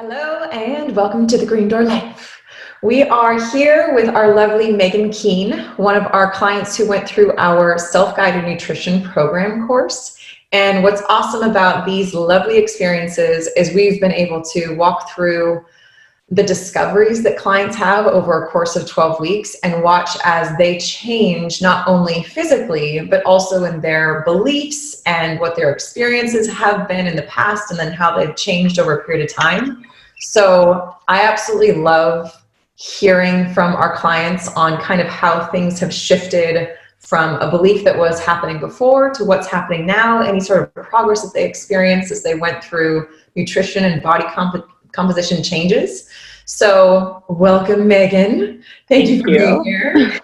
Hello and welcome to the Green Door Life. We are here with our lovely Meagan Keen, one of our clients who went through our self-guided nutrition program course. And what's awesome about these lovely experiences is we've been able to walk through the discoveries that clients have over a course of 12 weeks and watch as they change not only physically, but also in their beliefs and what their experiences have been in the past and then how they've changed over a period of time. So I absolutely love hearing from our clients on kind of how things have shifted from a belief that was happening before to what's happening now, any sort of progress that they experienced as they went through nutrition and body composition changes. So welcome, Meagan. Thank you for being here.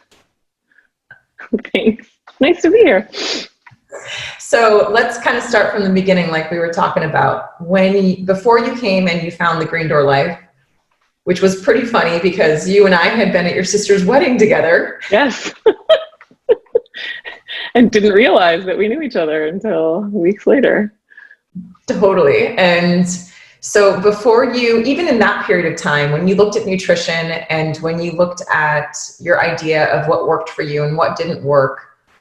Thanks. Nice to be here. So let's kind of start from the beginning, like we were talking about. Before you came and you found the Green Door Life, which was pretty funny because you and I had been at your sister's wedding together. Yes. And didn't realize that we knew each other until weeks later. Totally. And so before you, even in that period of time, when you looked at nutrition and when you looked at your idea of what worked for you and what didn't work,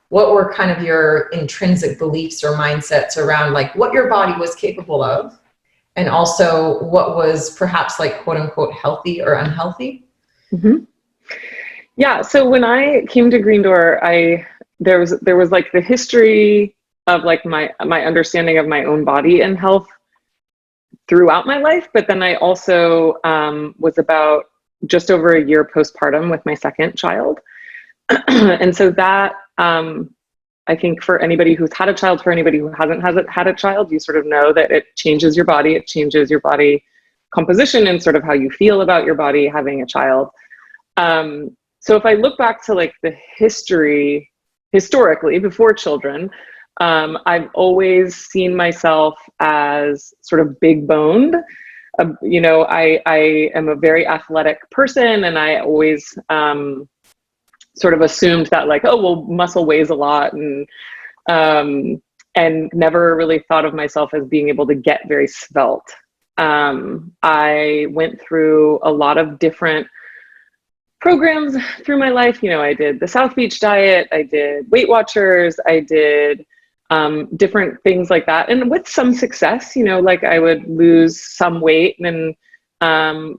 what were kind of your intrinsic beliefs or mindsets around like what your body was capable of, and also what was perhaps like quote unquote healthy or unhealthy? Mm-hmm. Yeah. So when I came to Green Door, there was like the history of like my understanding of my own body and health throughout my life. But then I also was about just over a year postpartum with my second child. And so that, I think for anybody who's had a child, for anybody who hasn't had a child, you sort of know that it changes your body. It changes your body composition and sort of how you feel about your body having a child. So if I look back to like the historically before children, I've always seen myself as sort of big boned. I am a very athletic person, and I always sort of assumed that like, oh, well, muscle weighs a lot, and never really thought of myself as being able to get very svelte. I went through a lot of different programs through my life. I did the South Beach diet, I did Weight Watchers, I did different things like that. And with some success, like I would lose some weight and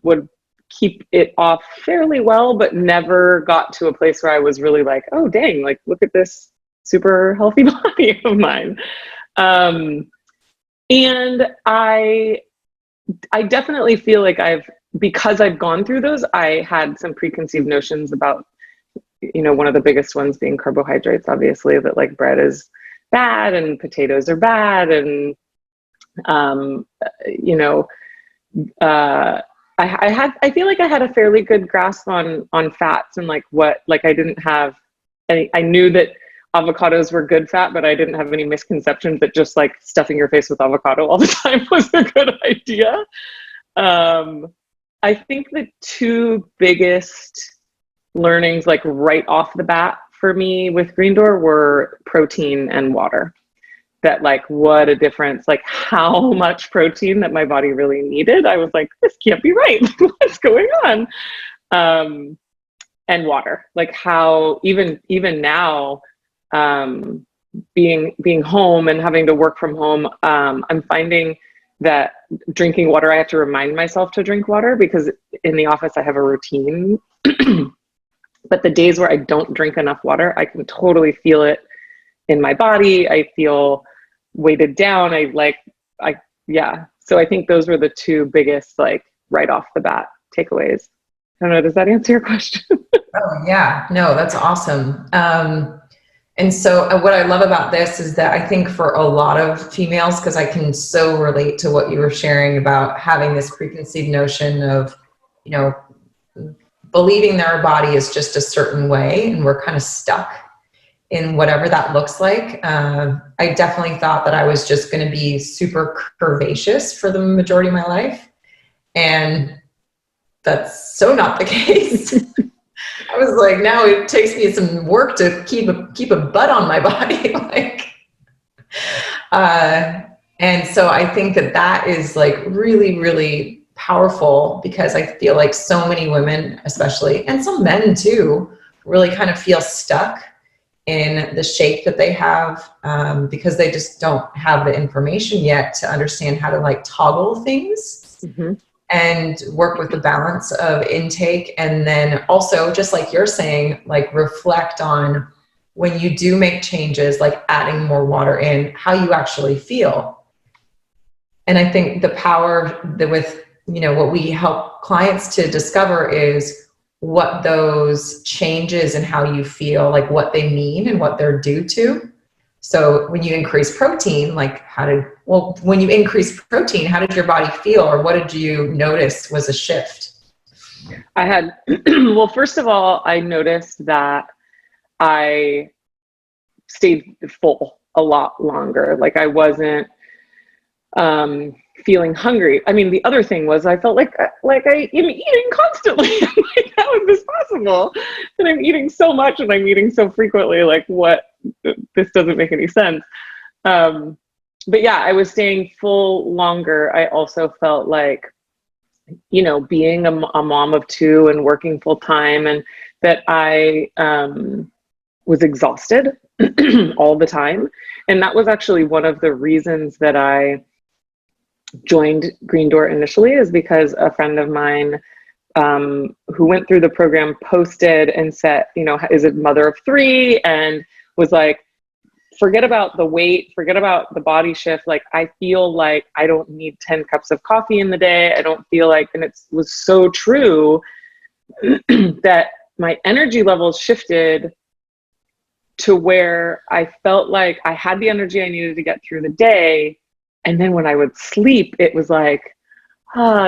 would keep it off fairly well, but never got to a place where I was really like, oh, dang, like, look at this super healthy body of mine. And I definitely feel like because I've gone through those, I had some preconceived notions about, one of the biggest ones being carbohydrates, obviously, that like bread is bad and potatoes are bad. And, I feel like I had a fairly good grasp on fats and like I didn't have any. I knew that avocados were good fat, but I didn't have any misconceptions that just like stuffing your face with avocado all the time was a good idea. I think the two biggest learnings, like right off the bat for me with Green Door, were protein and water. That like, what a difference, like how much protein that my body really needed. I was like, this can't be right. What's going on? And water, like how even now, being home and having to work from home, I'm finding that drinking water, I have to remind myself to drink water because in the office I have a routine. But the days where I don't drink enough water, I can totally feel it in my body. I feel weighted down. So I think those were the two biggest, like right off the bat takeaways. I don't know, does that answer your question? Oh yeah, no, that's awesome. And so what I love about this is that I think for a lot of females, because I can so relate to what you were sharing about having this preconceived notion of, believing their body is just a certain way and we're kind of stuck in whatever that looks like. I definitely thought that I was just going to be super curvaceous for the majority of my life. And that's so not the case. I was like, now it takes me some work to keep a butt on my body. And so I think that is like really, really powerful, because I feel like so many women, especially, and some men too, really kind of feel stuck in the shape that they have, because they just don't have the information yet to understand how to like toggle things and work with the balance of intake. And then also, just like you're saying, like reflect on when you do make changes, like adding more water in, how you actually feel. And I think the power that with, you know, what we help clients to discover is what those changes in how you feel, like what they mean and what they're due to. So when you increase protein, like when you increase protein, how did your body feel, or what did you notice was a shift? I had, well, first of all, I noticed that I stayed full a lot longer. Like I wasn't feeling hungry. I mean, the other thing was I felt like I'm eating constantly. Like, how is this possible? And I'm eating so much and I'm eating so frequently. Like, what? This doesn't make any sense. But yeah, I was staying full longer. I also felt like, you know, being a mom of two and working full time, and that I was exhausted all the time. And that was actually one of the reasons that I joined Green Door initially, is because a friend of mine who went through the program posted and said, you know, is a mother of three, and was like, forget about the weight, forget about the body shift. Like, I feel like I don't need 10 cups of coffee in the day. I don't feel like, and it was so true that my energy levels shifted to where I felt like I had the energy I needed to get through the day. And then when I would sleep, it was like,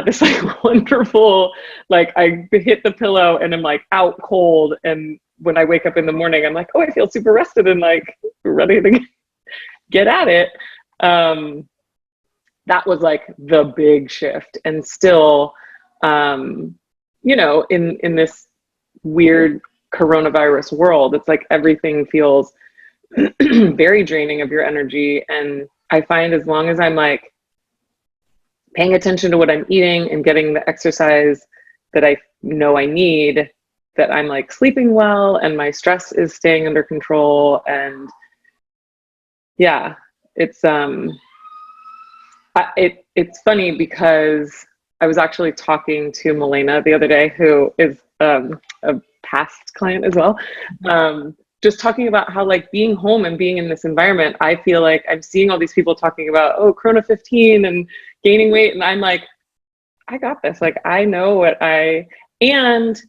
this like wonderful, like I hit the pillow and I'm like out cold. And when I wake up in the morning, I'm like, oh, I feel super rested and like ready to get at it. That was like the big shift. And still, you know, in this weird coronavirus world, it's like everything feels very draining of your energy. And I find as long as I'm like paying attention to what I'm eating and getting the exercise that I know I need, that I'm like sleeping well and my stress is staying under control. And yeah, it's it's funny because I was actually talking to Milena the other day, who is a past client as well. Just talking about how like being home and being in this environment, I feel like I'm seeing all these people talking about, oh, Corona 15 and gaining weight. And I'm like, I got this. Like, I know and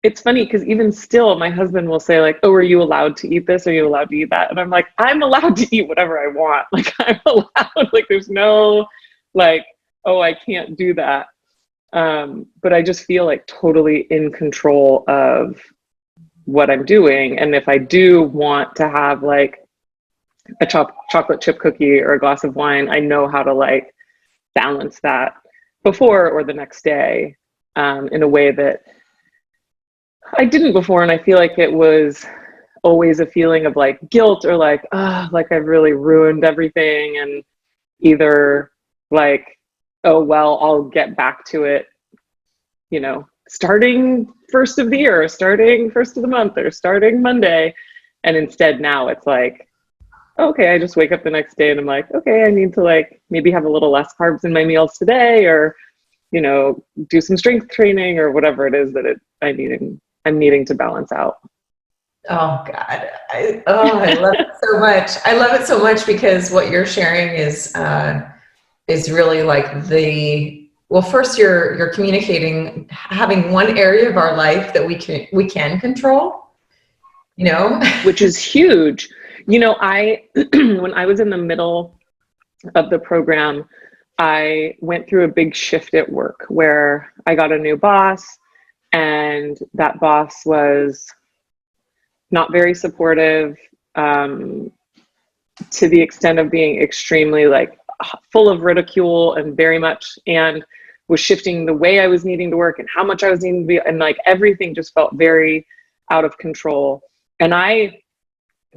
it's funny because even still, my husband will say like, oh, are you allowed to eat this? Are you allowed to eat that? And I'm like, I'm allowed to eat whatever I want. Like, I'm allowed, like, there's no like, oh, I can't do that. But I just feel like totally in control of what I'm doing. And if I do want to have like a chocolate chip cookie or a glass of wine, I know how to like balance that before or the next day, in a way that I didn't before. And I feel like it was always a feeling of like guilt or like, like I've really ruined everything. And either like, oh, well, I'll get back to it, you know, starting first of the year, or starting first of the month, or starting Monday. And instead now it's like, okay, I just wake up the next day and I'm like, okay, I need to like maybe have a little less carbs in my meals today, or, you know, do some strength training or whatever it is that I'm needing to balance out. Oh God. I love it so much. I love it so much because what you're sharing is really like well, first you're communicating, having one area of our life that we can control, you know, which is huge. You know, when I was in the middle of the program, I went through a big shift at work where I got a new boss, and that boss was not very supportive, to the extent of being extremely like full of ridicule and very much, and was shifting the way I was needing to work and how much I was needing to be, and like everything just felt very out of control. And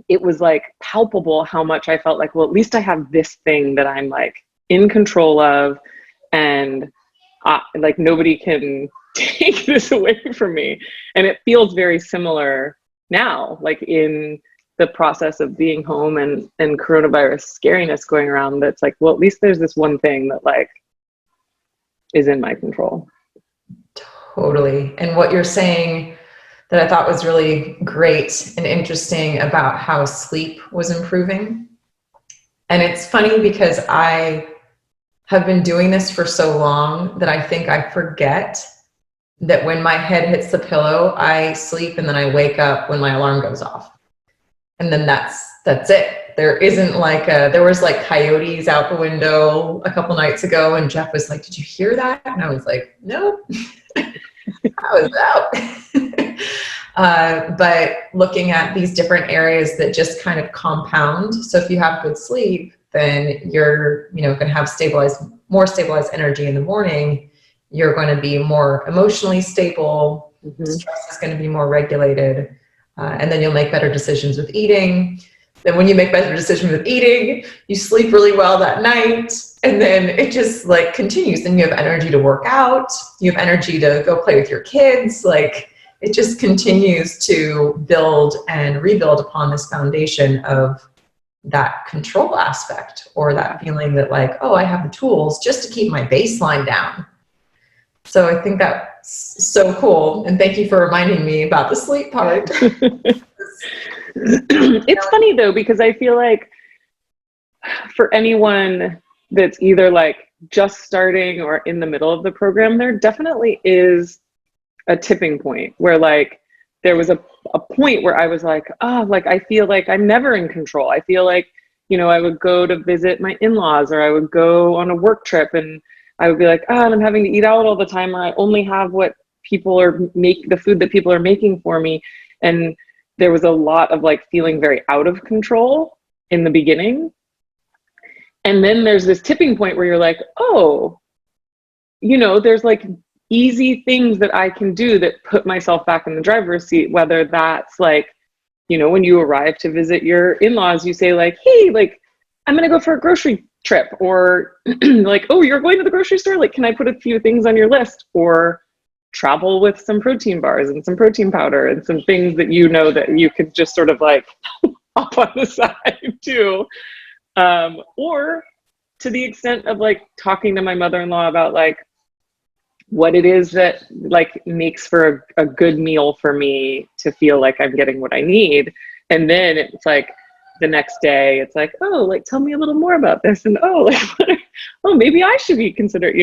it was like palpable how much I felt like, well, at least I have this thing that I'm like in control of, and like nobody can take this away from me. And it feels very similar now, like in the process of being home and coronavirus scariness going around, that's like, well, at least there's this one thing that like is in my control. Totally. And what you're saying that I thought was really great and interesting about how sleep was improving. And it's funny because I have been doing this for so long that I think I forget that when my head hits the pillow, I sleep and then I wake up when my alarm goes off. And then that's it. There isn't like there was like coyotes out the window a couple nights ago, and Jeff was like, "Did you hear that?" And I was like, "Nope." I was out. But looking at these different areas that just kind of compound. So if you have good sleep, then you're, going to have more stabilized energy in the morning. You're going to be more emotionally stable. Mm-hmm. Stress is going to be more regulated. And then you'll make better decisions with eating. Then when you make better decisions with eating, you sleep really well that night. And then it just like continues. Then you have energy to work out. You have energy to go play with your kids. Like it just continues to build and rebuild upon this foundation of that control aspect, or that feeling that like, oh, I have the tools just to keep my baseline down. So I think that's so cool. And thank you for reminding me about the sleep part. It's funny though, because I feel like for anyone that's either like just starting or in the middle of the program, there definitely is a tipping point where like there was a point where I was like, oh, like I feel like I'm never in control. I feel like, I would go to visit my in-laws, or I would go on a work trip and I would be like, oh, I'm having to eat out all the time, or I only have what people are the food that people are making for me. And there was a lot of like feeling very out of control in the beginning. And then there's this tipping point where you're like, oh, there's like easy things that I can do that put myself back in the driver's seat, whether that's like, when you arrive to visit your in-laws, you say like, hey, like, I'm going to go for a grocery trip, or like, oh, you're going to the grocery store? Like, can I put a few things on your list? Or travel with some protein bars and some protein powder and some things that that you could just sort of like up on the side too. Or to the extent of like talking to my mother-in-law about like what it is that like makes for a good meal for me to feel like I'm getting what I need. And then it's like the next day it's like, oh, like tell me a little more about this, and oh, like oh, maybe I should be considered,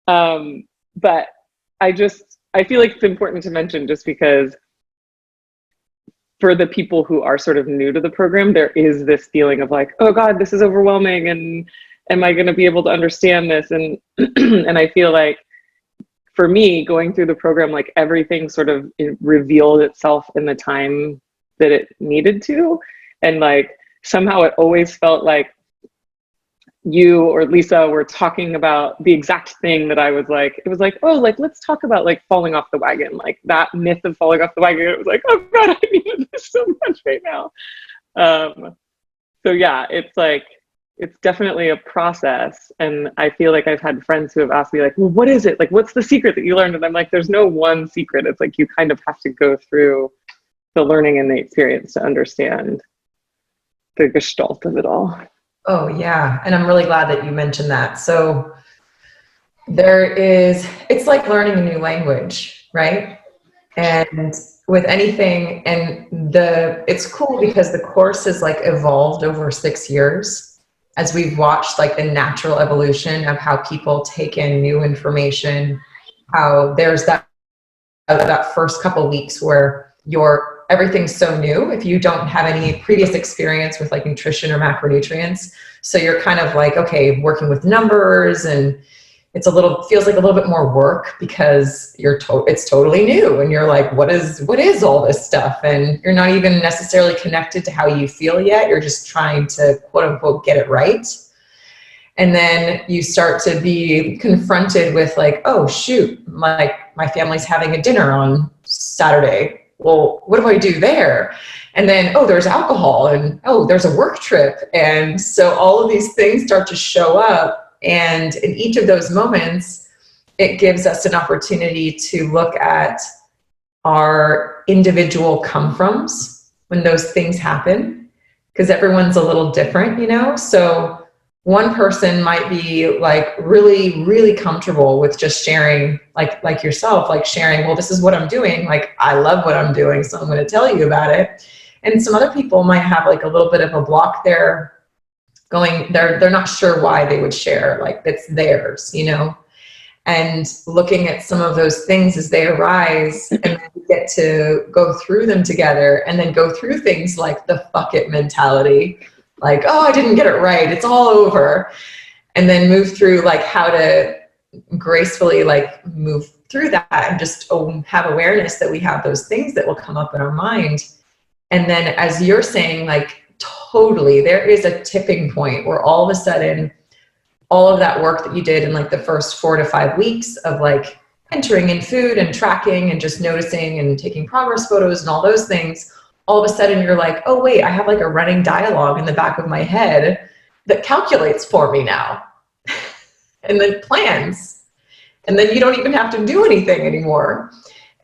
but I feel like it's important to mention, just because for the people who are sort of new to the program, there is this feeling of like, oh God, this is overwhelming, and am I going to be able to understand this? And and I feel like for me, going through the program, like everything sort of revealed itself in the time that it needed to. And like somehow it always felt like you or Lisa were talking about the exact thing that I was like, it was like, oh, like, let's talk about like falling off the wagon, like that myth of falling off the wagon. It was like, oh God, I needed this so much right now. So yeah, it's like, it's definitely a process. And I feel like I've had friends who have asked me like, well, what is it? Like, what's the secret that you learned? And I'm like, there's no one secret. It's like, you kind of have to go through the learning and the experience to understand the gestalt of it all. Oh yeah. And I'm really glad that you mentioned that. So it's like learning a new language, right? And with anything, it's cool because the course has like evolved over 6 years as we've watched like the natural evolution of how people take in new information, how there's that first couple weeks where everything's so new if you don't have any previous experience with like nutrition or macronutrients. So you're kind of like, okay, working with numbers, and feels like a little bit more work because it's totally new, and you're like, what is all this stuff? And you're not even necessarily connected to how you feel yet. You're just trying to quote unquote get it right. And then you start to be confronted with like, oh shoot, my family's having a dinner on Saturday. Well, what do I do there? And then, oh, there's alcohol, and oh, there's a work trip. And so all of these things start to show up. And in each of those moments, it gives us an opportunity to look at our individual come-froms when those things happen, because everyone's a little different, you know? So one person might be like really, really comfortable with just sharing, like yourself, like sharing, well, this is what I'm doing. Like, I love what I'm doing, so I'm going to tell you about it. And some other people might have like a little bit of a block there going, they're not sure why they would share, like it's theirs, you know? And looking at some of those things as they arise, and then we get to go through them together, and then go through things like the fuck it mentality, like, oh, I didn't get it right, it's all over. And then move through like how to gracefully like move through that, and just have awareness that we have those things that will come up in our mind. And then, as you're saying, like, totally, there is a tipping point where all of a sudden, all of that work that you did in like the first 4 to 5 weeks of like entering in food and tracking and just noticing and taking progress photos and all those things, all of a sudden you're like, oh wait, I have like a running dialogue in the back of my head that calculates for me now and then plans. And then you don't even have to do anything anymore.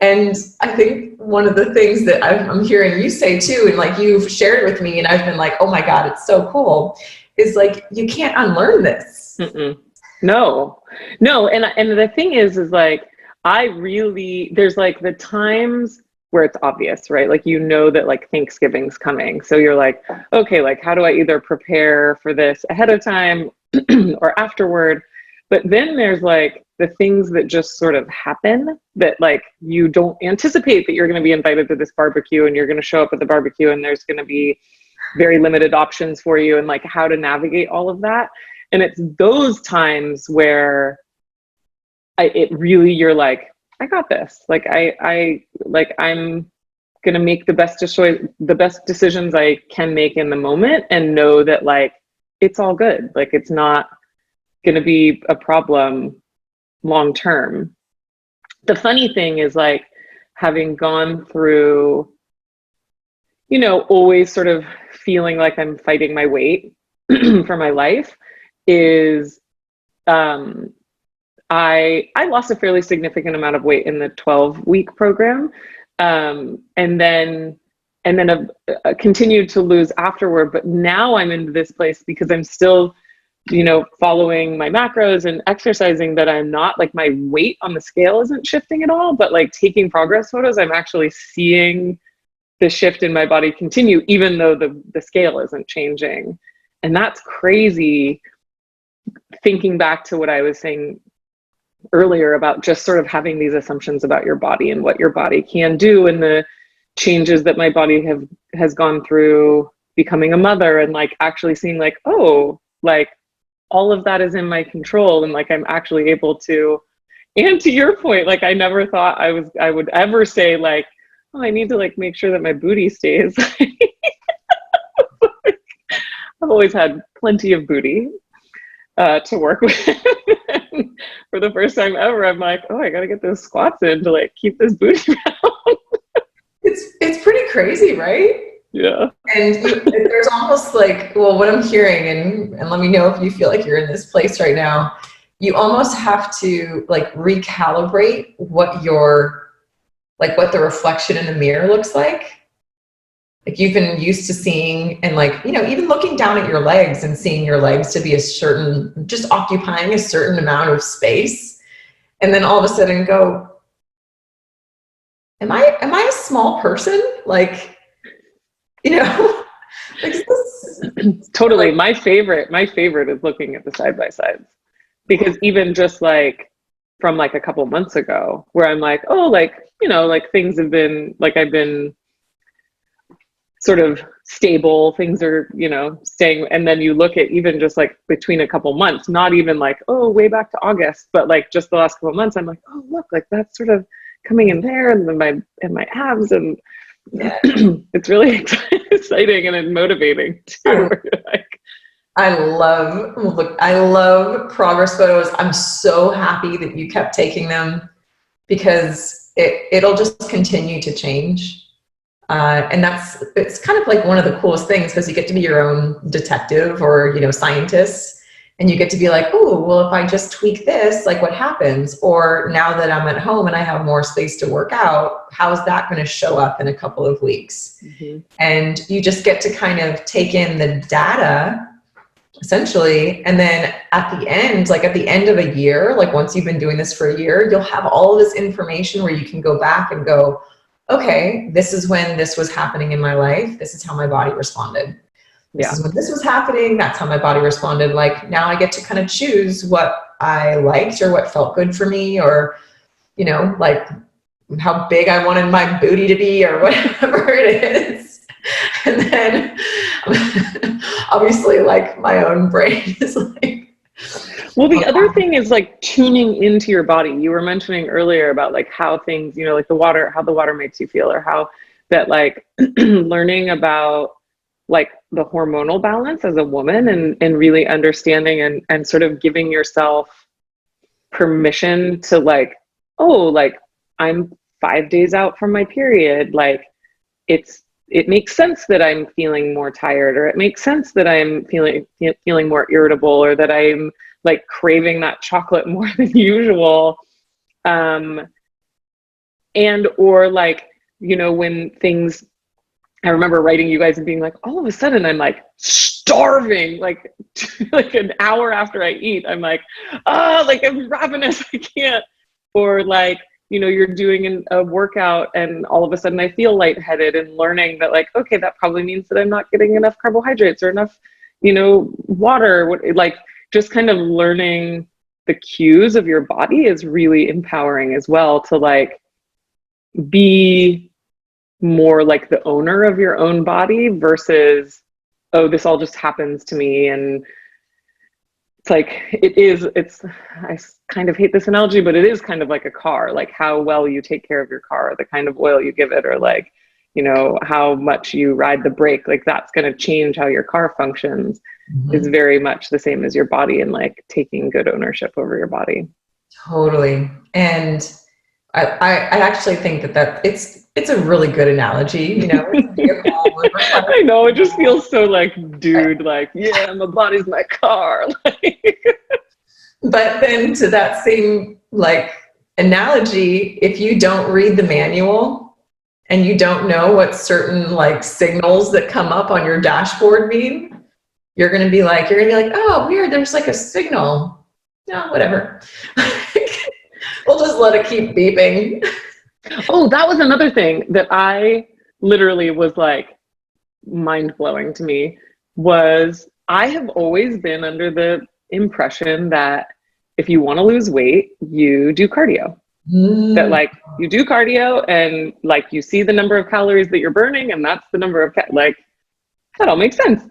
And I think one of the things that I'm hearing you say too, and like you've shared with me, and I've been like, oh my God, it's so cool, is like, you can't unlearn this. No. And the thing is like, there's like the times where it's obvious, right? Like, you know that like Thanksgiving's coming. So you're like, okay, like how do I either prepare for this ahead of time or afterward? But then there's like the things that just sort of happen that like you don't anticipate that you're going to be invited to this barbecue, and you're going to show up at the barbecue and there's going to be very limited options for you, and like how to navigate all of that. And it's those times where you're like, I got this. Like I'm going to make the best decisions I can make in the moment, and know that like, it's all good. Like, it's not going to be a problem long term. The funny thing is, like, having gone through, you know, always sort of feeling like I'm fighting my weight for my life, is I lost a fairly significant amount of weight in the 12-week program, and then continued to lose afterward. But now I'm in this place because I'm still, you know, following my macros and exercising, that I'm not like, my weight on the scale isn't shifting at all, but like taking progress photos, I'm actually seeing the shift in my body continue, even though the scale isn't changing. And that's crazy, thinking back to what I was saying earlier about just sort of having these assumptions about your body and what your body can do, and the changes that my body has gone through becoming a mother, and like actually seeing like, oh, like all of that is in my control, and like I'm actually able to. And to your point, like I never thought I would ever say like, oh, I need to like make sure that my booty stays. I've always had plenty of booty to work with. For the first time ever, I'm like, oh, I gotta get those squats in to like keep this booty down. It's pretty crazy, right? Yeah. And there's almost like, well, what I'm hearing, and let me know if you feel like you're in this place right now, you almost have to like recalibrate what the reflection in the mirror looks like. Like, you've been used to seeing, and like, you know, even looking down at your legs and seeing your legs to be just occupying a certain amount of space. And then all of a sudden go, am I a small person? Like, you know, like this. Totally. Like, my favorite is looking at the side-by-sides, because even just like from like a couple months ago, where I'm like, oh, like, you know, like things have been like, I've been sort of stable, things are, you know, staying. And then you look at even just like between a couple months, not even like, oh, way back to August, but like just the last couple months, I'm like, oh, look, like that's sort of coming in there, and then my abs, and yeah. It's really exciting and motivating too. I love progress photos. I'm so happy that you kept taking them, because it'll just continue to change. And it's kind of like one of the coolest things, because you get to be your own detective or, you know, scientist, And you get to be like, oh, well, if I just tweak this, like what happens? Or now that I'm at home and I have more space to work out, how is that going to show up in a couple of weeks? Mm-hmm. And you just get to kind of take in the data essentially. And then at the end, like at the end of a year, like once you've been doing this for a year, you'll have all of this information where you can go back and go, okay, this is when this was happening in my life. This is how my body responded. This is when this was happening. That's how my body responded. Like now I get to kind of choose what I liked or what felt good for me, or, you know, like how big I wanted my booty to be or whatever it is. And then obviously like my own brain is like. Well, the other thing is like tuning into your body. You were mentioning earlier about like how things, you know, like the water, how the water makes you feel, or how that like learning about like the hormonal balance as a woman, and really understanding and sort of giving yourself permission to like, oh, like I'm 5 days out from my period. Like it makes sense that I'm feeling more tired, or it makes sense that I'm feeling more irritable, or that I'm like craving that chocolate more than usual. And, or like, you know, when things, I remember writing you guys and being like, all of a sudden I'm like starving, like, like an hour after I eat, I'm like, like I'm ravenous, I can't. Or like, you know, you're doing a workout and all of a sudden I feel lightheaded, and learning that like, okay, that probably means that I'm not getting enough carbohydrates or enough, you know, water. Like just kind of learning the cues of your body is really empowering as well, to like be more like the owner of your own body versus, oh, this all just happens to me. And it's like, I kind of hate this analogy, but it is kind of like a car, like how well you take care of your car, the kind of oil you give it, or like, you know, how much you ride the brake, like that's going to change how your car functions. Mm-hmm. Is very much the same as your body, and like taking good ownership over your body. Totally. And I actually think that it's a really good analogy, you know. I know, it just feels so like, dude, like, yeah, my body's my car. But then to that same like analogy, if you don't read the manual and you don't know what certain like signals that come up on your dashboard mean, you're gonna be like, oh, weird, there's like a signal. No, whatever. We'll just let it keep beeping. Oh, that was another thing that I literally was like mind-blowing to me, was I have always been under the impression that if you want to lose weight, you do cardio. That like you do cardio and like you see the number of calories that you're burning, and that's the number of like that all makes sense.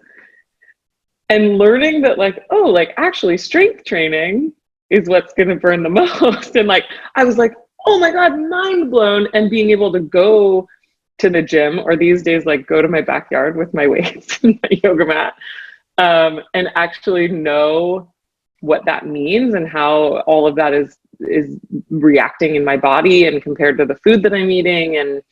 And learning that like, oh, like actually strength training is what's going to burn the most. And like, I was like, oh my God, mind blown. And being able to go to the gym, or these days, like go to my backyard with my weights and my yoga mat, and actually know what that means and how all of that is reacting in my body and compared to the food that I'm eating. And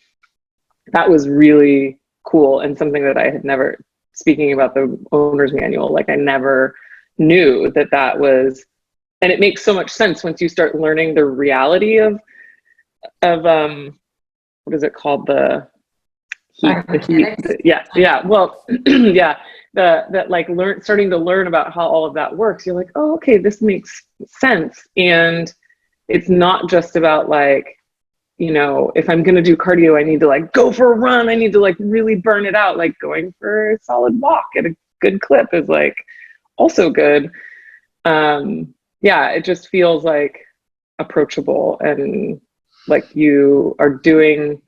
that was really cool, and something that I had never, speaking about the owner's manual, like I never knew that was. And it makes so much sense once you start learning the reality of what is it called? The heat. Yeah. Well, yeah. That like starting to learn about how all of that works. You're like, oh, okay, this makes sense. And it's not just about like, you know, if I'm going to do cardio, I need to like go for a run. I need to like really burn it out. Like going for a solid walk at a good clip is like also good. Yeah, it just feels like approachable, and like you are doing,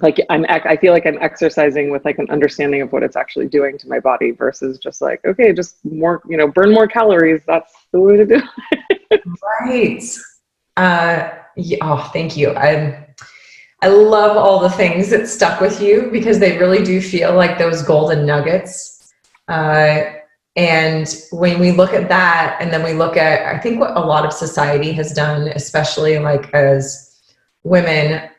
like I feel like I'm exercising with like an understanding of what it's actually doing to my body, versus just like, okay, just more, you know, burn more calories. That's the way to do it. Right. Yeah, oh, thank you. I love all the things that stuck with you, because they really do feel like those golden nuggets. And when we look at that, and then we look at, I think what a lot of society has done, especially like as women,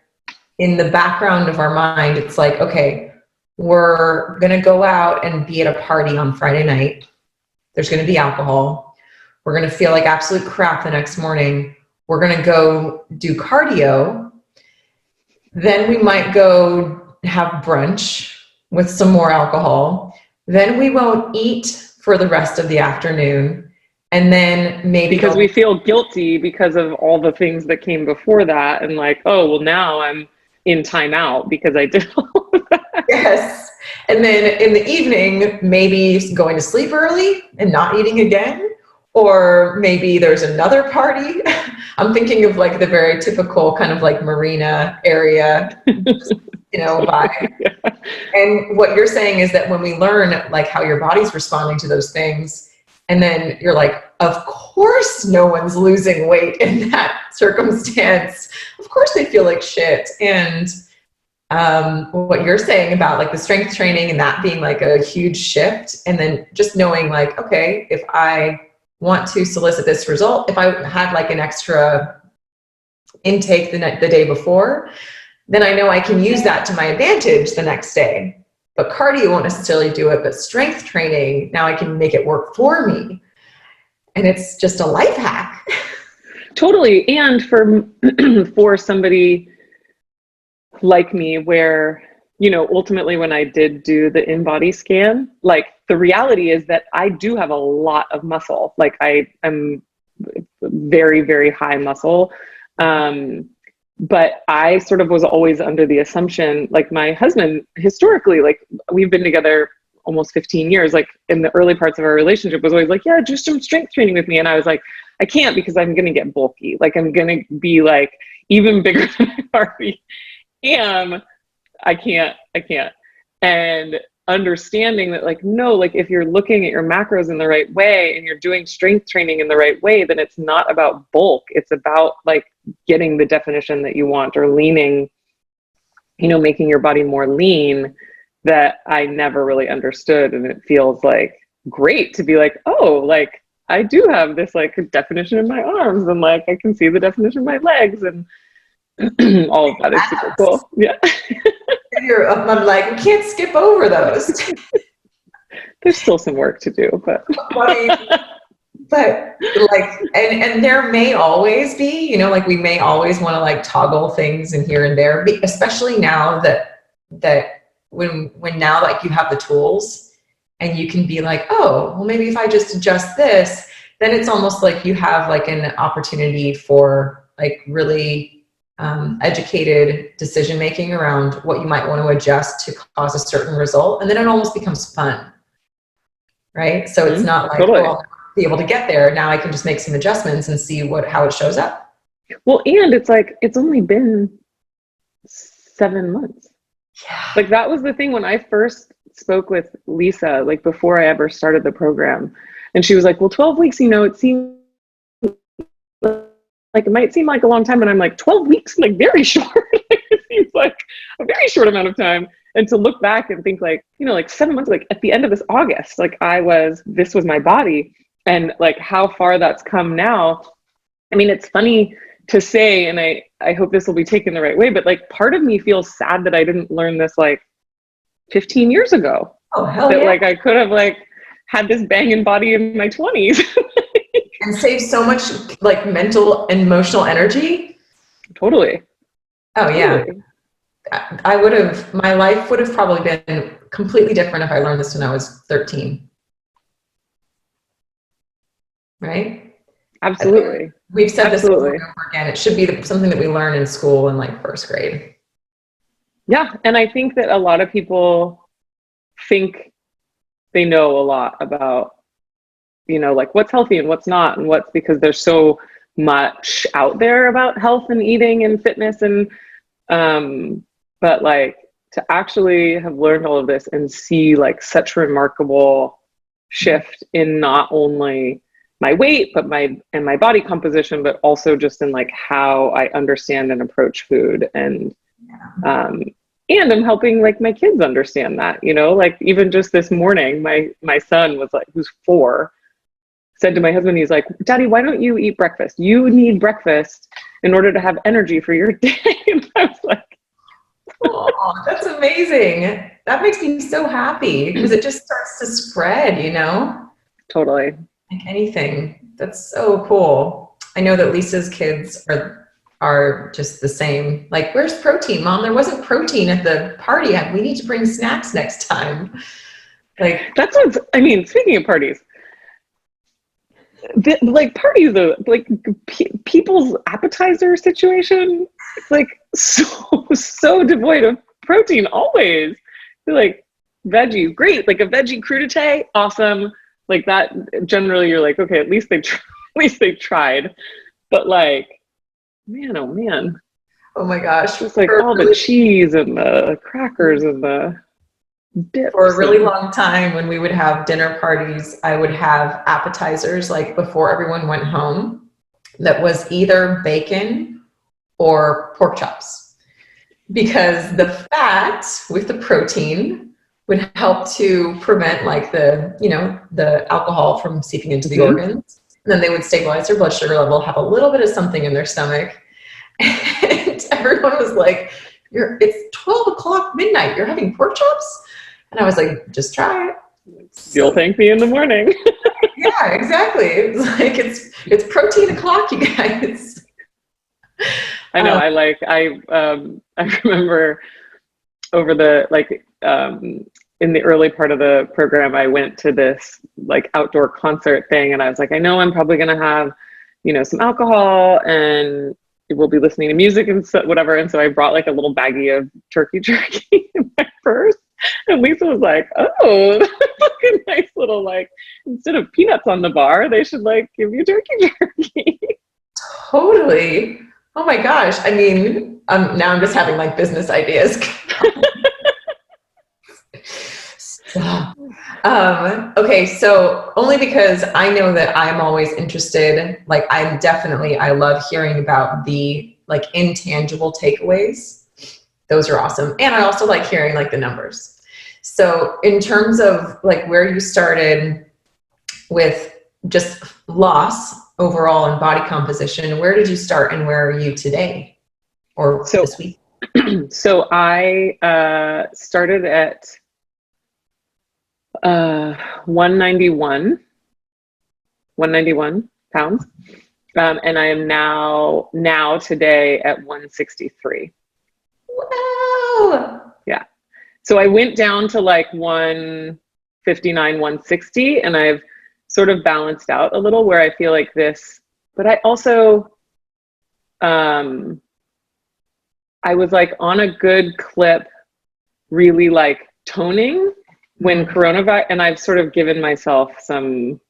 in the background of our mind, it's like, okay, we're going to go out and be at a party on Friday night. There's going to be alcohol. We're going to feel like absolute crap the next morning. We're going to go do cardio. Then we might go have brunch with some more alcohol. Then we won't eat for the rest of the afternoon. And then maybe because we feel guilty because of all the things that came before that. And like, oh, well, now I'm in timeout because I did all of that. Yes. And then in the evening, maybe going to sleep early and not eating again. Or maybe there's another party. I'm thinking of like the very typical kind of like marina area, vibe. Yeah. And what you're saying is that when we learn like how your body's responding to those things, and then you're like, of course no one's losing weight in that circumstance. Of course they feel like shit. And what you're saying about like the strength training and that being like a huge shift, and then just knowing like, okay, if I want to solicit this result, if I had like an extra intake the day before, then I know I can use that to my advantage the next day. But cardio won't necessarily do it, but strength training, now I can make it work for me. And it's just a life hack. Totally. And for somebody like me where, ultimately when I did do the in-body scan, like the reality is that I do have a lot of muscle. Like I am very, very high muscle. But I sort of was always under the assumption, like my husband, historically, like we've been together almost 15 years, like in the early parts of our relationship was always like, yeah, do some strength training with me. And I was like, I can't because I'm going to get bulky. Like I'm going to be like even bigger than I already am. I can't. And understanding that like, no, like if you're looking at your macros in the right way and you're doing strength training in the right way, then it's not about bulk. It's about like getting the definition that you want or leaning, making your body more lean, that I never really understood. And it feels like great to be like, oh, like I do have this like definition in my arms and like I can see the definition in my legs and all of that is super cool. Yeah. I'm like, we can't skip over those. There's still some work to do, but like, and there may always be, like we may always want to like toggle things in here and there, especially now that when now like you have the tools and you can be like, oh, well maybe if I just adjust this, then it's almost like you have like an opportunity for like really educated decision making around what you might want to adjust to cause a certain result, and then it almost becomes fun, right? So it's not like, totally. Oh, I'll be able to get there. Now I can just make some adjustments and see how it shows up. Well, and it's like it's only been 7 months. Yeah. Like that was the thing when I first spoke with Lisa, like before I ever started the program, and she was like, "Well, 12 weeks, it seems." Like it might seem like a long time, and I'm like 12 weeks, like very short. It seems like a very short amount of time. And to look back and think like, like 7 months, like at the end of this August, like this was my body, and like how far that's come now. I mean, it's funny to say, and I hope this will be taken the right way, but like part of me feels sad that I didn't learn this like 15 years ago. Oh, hell that yeah. Like I could have like had this banging body in my 20s. And save so much like mental and emotional energy. Totally. Oh yeah. Totally. My life would have probably been completely different if I learned this when I was 13. Right? Absolutely. We've said this over and over again. It should be something that we learn in school in like first grade. Yeah. And I think that a lot of people think they know a lot about like what's healthy and what's not, and what's, because there's so much out there about health and eating and fitness and but like to actually have learned all of this and see like such remarkable shift in not only my weight but my body composition, but also just in like how I understand and approach food, and I'm helping like my kids understand that, like even just this morning my son was like, who's 4, said to my husband, he's like, Daddy, why don't you eat breakfast? You need breakfast in order to have energy for your day. And I was like, oh, that's amazing. That makes me so happy because it just starts to spread, Totally. Like anything. That's so cool. I know that Lisa's kids are just the same. Like, where's protein, Mom? There wasn't protein at the party. We need to bring snacks next time. Like, that's what's, I mean, speaking of parties, like parties, though, like people's appetizer situation, it's like so devoid of protein always. Like veggies, great. Like a veggie crudité, awesome. Like that, generally you're like, okay, at least they tried. But like, man, oh man. oh my gosh. Just like all the cheese and the crackers and the dips. For a really long time, when we would have dinner parties, I would have appetizers like before everyone went home that was either bacon or pork chops, because the fat with the protein would help to prevent like the alcohol from seeping into the organs. And then they would stabilize their blood sugar level, have a little bit of something in their stomach. And everyone was like, it's 12 o'clock midnight, you're having pork chops? And I was like, just try it. You'll thank me in the morning. Yeah, exactly. It's like, it's protein o'clock, you guys. I know. I remember over the, in the early part of the program, I went to this like outdoor concert thing, and I was like, I know I'm probably going to have, some alcohol, and we'll be listening to music and whatever. And so I brought like a little baggie of turkey jerky in my purse. And Lisa was like, oh, that's like a nice little, like, instead of peanuts on the bar, they should like give you turkey jerky. Totally. Oh my gosh. I mean, now I'm just having like business ideas. Okay, so only because I know that I'm always interested, like I love hearing about the like intangible takeaways. Those are awesome. And I also like hearing like the numbers. So in terms of like where you started with just loss overall in body composition, where did you start and where are you today or this week? So I started at 191 pounds. And I am now today at 163. Wow. Yeah. So I went down to like 159, 160, and I've sort of balanced out a little where I feel like this, but I also, I was like on a good clip, really like toning when coronavirus, and I've sort of given myself some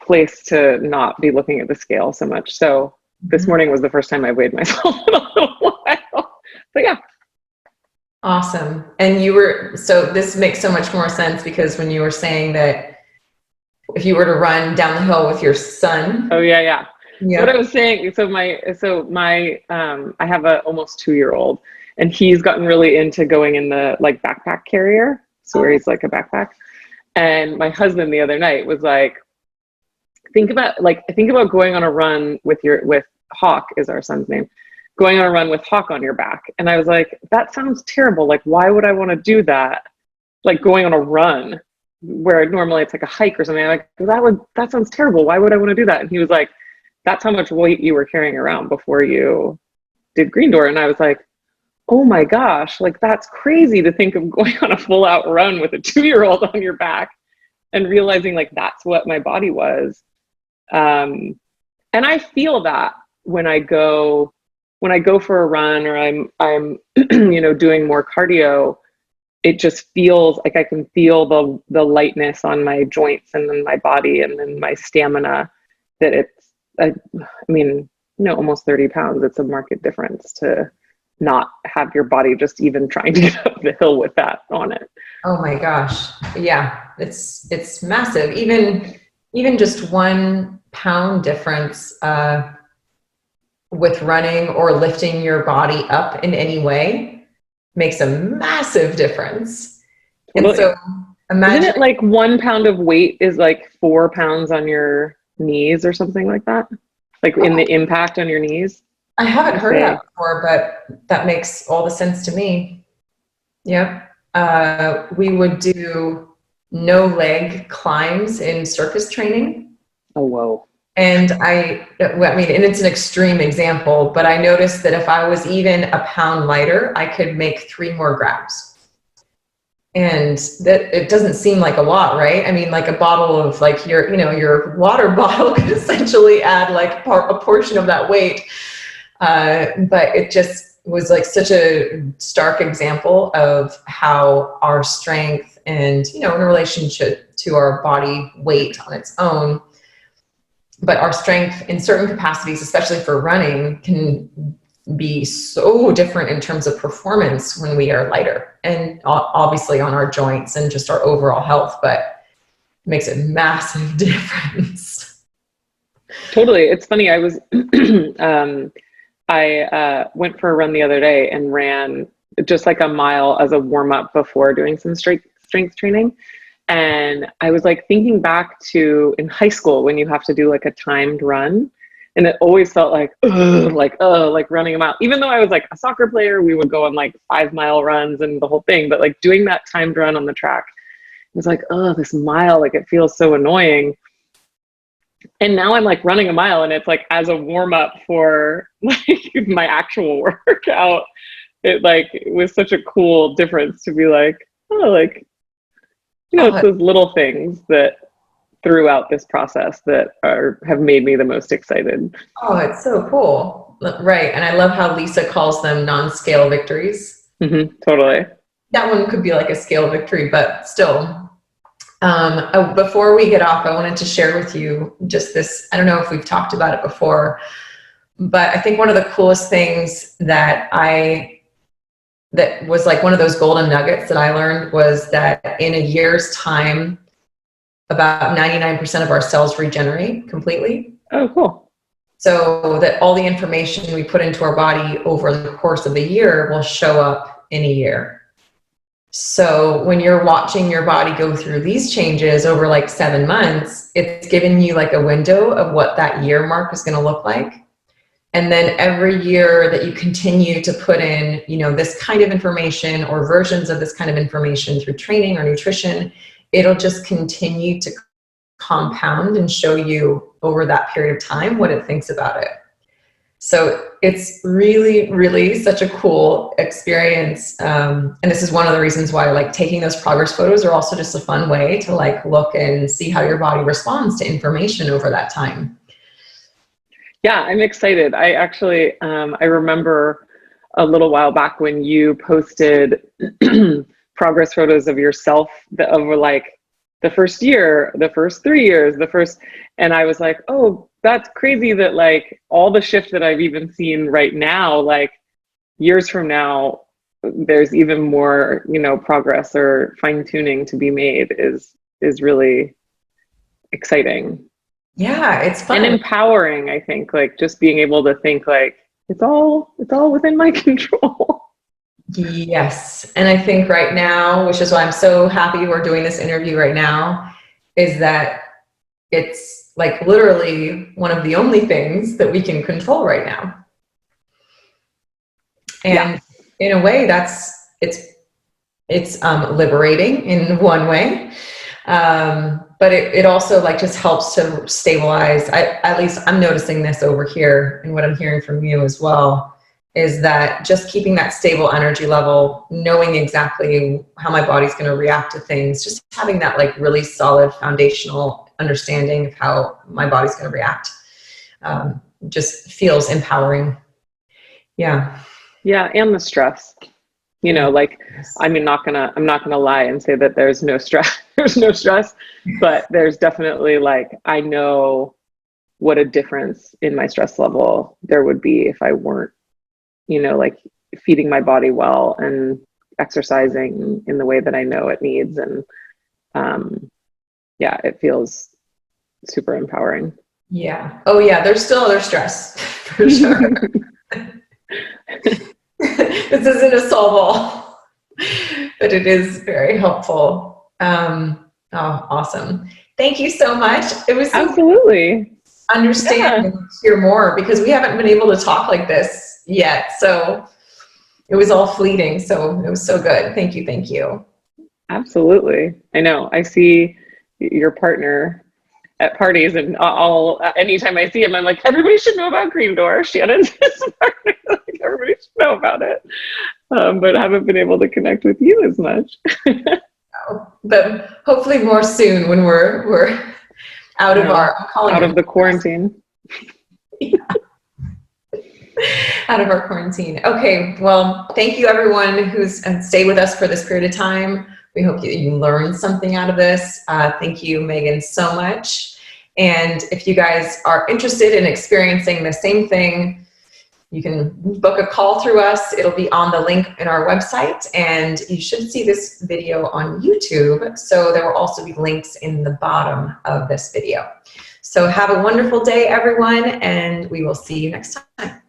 place to not be looking at the scale so much. So this morning was the first time I weighed myself in a little while. But yeah. Awesome. And so this makes so much more sense because when you were saying that if you were to run down the hill with your son. Oh yeah. What I was saying, I have a almost 2-year-old, and he's gotten really into going in the like backpack carrier. So where he's like a backpack. And my husband the other night was like, think about going on a run with Hawk is our son's name, going on a run with Hawk on your back. And I was like, that sounds terrible. Like, why would I want to do that? Like going on a run where normally it's like a hike or something. I'm like, that sounds terrible. Why would I want to do that? And he was like, that's how much weight you were carrying around before you did Green Door. And I was like, oh my gosh, like that's crazy to think of going on a full out run with a 2-year-old on your back and realizing like that's what my body was. And I feel that when I go for a run or I'm doing more cardio, it just feels like I can feel the lightness on my joints and then my body and then my stamina, that almost 30 pounds. It's a marked difference to not have your body just even trying to get up the hill with that on it. Oh my gosh. Yeah. It's massive. Even just 1 pound difference, with running or lifting your body up in any way makes a massive difference. And so imagine, isn't it like 1 pound of weight is like 4 pounds on your knees or something like that? Like in the impact on your knees? I haven't heard that before, but that makes all the sense to me. Yep. We would do no leg climbs in circus training. Oh, whoa. And I mean, and it's an extreme example, but I noticed that if I was even a pound lighter, I could make 3 more grabs. And that it doesn't seem like a lot, right? I mean, like a bottle of like your water bottle could essentially add like a portion of that weight. But it just was like such a stark example of how our strength and, in relationship to our body weight on its own, but our strength in certain capacities, especially for running, can be so different in terms of performance when we are lighter, and obviously on our joints and just our overall health, but it makes a massive difference. Totally. It's funny. I was, I went for a run the other day and ran just like a mile as a warm up before doing some strength training. And I was like thinking back to in high school when you have to do like a timed run. And it always felt like running a mile. Even though I was like a soccer player, we would go on like 5-mile runs and the whole thing. But like doing that timed run on the track, it was like, oh, this mile, like it feels so annoying. And now I'm like running a mile and it's like as a warm up for like my actual workout. It was such a cool difference to be like, oh, like, it's those little things that throughout this process that have made me the most excited. Oh, it's so cool. Right. And I love how Lisa calls them non-scale victories. Mm-hmm, totally. That one could be like a scale victory, but still. Before we get off, I wanted to share with you just this. I don't know if we've talked about it before, but I think one of the coolest things that was like one of those golden nuggets that I learned was that in a year's time, about 99% of our cells regenerate completely. Oh, cool. So that all the information we put into our body over the course of a year will show up in a year. So when you're watching your body go through these changes over like 7 months, it's giving you like a window of what that year mark is going to look like. And then every year that you continue to put in, this kind of information or versions of this kind of information through training or nutrition, it'll just continue to compound and show you over that period of time what it thinks about it. So it's really, really such a cool experience. And this is one of the reasons why like taking those progress photos are also just a fun way to like look and see how your body responds to information over that time. Yeah, I'm excited. I actually, I remember a little while back when you posted progress photos of yourself over like the first year, the first 3 years, and I was like, oh, that's crazy that like all the shift that I've even seen right now, like years from now, there's even more, progress or fine tuning to be made is really exciting. Yeah, it's fun. And empowering, I think, like just being able to think like it's all within my control. Yes. And I think right now, which is why I'm so happy we're doing this interview right now, is that it's like literally one of the only things that we can control right now. And in a way it's liberating in one way. But it also like just helps to stabilize. At least I'm noticing this over here, and what I'm hearing from you as well, is that just keeping that stable energy level, knowing exactly how my body's going to react to things, just having that like really solid foundational understanding of how my body's going to react, just feels empowering. Yeah. Yeah. And the stress, like, I'm not gonna lie and say that there's no stress, but there's definitely like, I know what a difference in my stress level there would be if I weren't, like feeding my body well and exercising in the way that I know it needs. And it feels super empowering. Yeah. Oh yeah. There's still other stress for sure. This isn't a solve all, but it is very helpful. Oh, awesome. Thank you so much. It was so absolutely understand and hear more, because we haven't been able to talk like this yet. So it was all fleeting. So it was so good. Thank you. Thank you. Absolutely. I know. I see your partner at parties, and anytime I see him, I'm like, everybody should know about Green Door. Shannon's his partner. Like, everybody should know about it. But haven't been able to connect with you as much. But hopefully more soon when we're out of our, I'm calling out it of the quarantine. Yeah. Out of our quarantine. Okay, well, thank you everyone who's stayed with us for this period of time. We hope you learned something out of this. Thank you, Meagan, so much. And if you guys are interested in experiencing the same thing, you can book a call through us. It'll be on the link in our website, and you should see this video on YouTube. So there will also be links in the bottom of this video. So have a wonderful day, everyone, and we will see you next time.